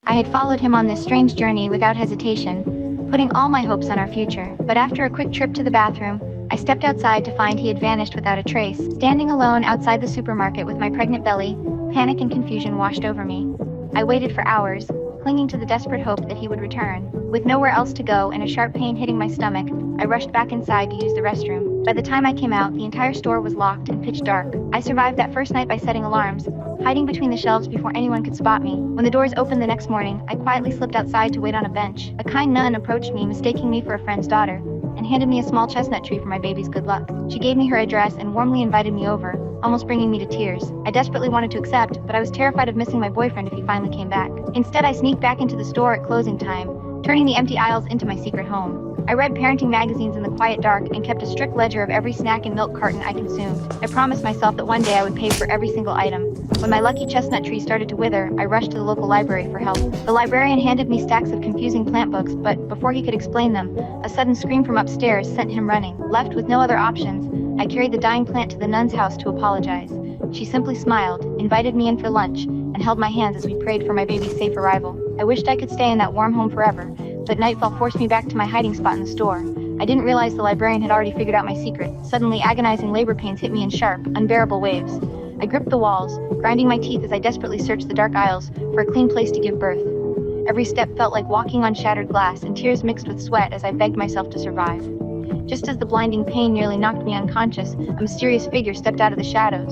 I had followed him on this strange journey without hesitation, putting all my hopes on our future. But after a quick trip to the bathroom, I stepped outside to find he had vanished without a trace. Standing alone outside the supermarket with my pregnant belly, panic and confusion washed over me. I waited for hours, clinging to the desperate hope that he would return. With nowhere else to go and a sharp pain hitting my stomach, I rushed back inside to use the restroom. By the time I came out, the entire store was locked and pitch dark. I survived that first night by setting alarms, hiding between the shelves before anyone could spot me. When the doors opened the next morning, I quietly slipped outside to wait on a bench. A kind nun approached me, mistaking me for a friend's daughter, and handed me a small chestnut tree for my baby's good luck. She gave me her address and warmly invited me over, almost bringing me to tears. I desperately wanted to accept, but I was terrified of missing my boyfriend if he finally came back. Instead, I sneaked back into the store at closing time, turning the empty aisles into my secret home. I read parenting magazines in the quiet dark and kept a strict ledger of every snack and milk carton I consumed. I promised myself that one day I would pay for every single item. When my lucky chestnut tree started to wither, I rushed to the local library for help. The librarian handed me stacks of confusing plant books, but before he could explain them, a sudden scream from upstairs sent him running. Left with no other options, I carried the dying plant to the nun's house to apologize. She simply smiled, invited me in for lunch, and held my hands as we prayed for my baby's safe arrival. I wished I could stay in that warm home forever, but nightfall forced me back to my hiding spot in the store. I didn't realize the librarian had already figured out my secret. Suddenly, agonizing labor pains hit me in sharp, unbearable waves. I gripped the walls, grinding my teeth as I desperately searched the dark aisles for a clean place to give birth. Every step felt like walking on shattered glass, and tears mixed with sweat as I begged myself to survive. Just as the blinding pain nearly knocked me unconscious, a mysterious figure stepped out of the shadows.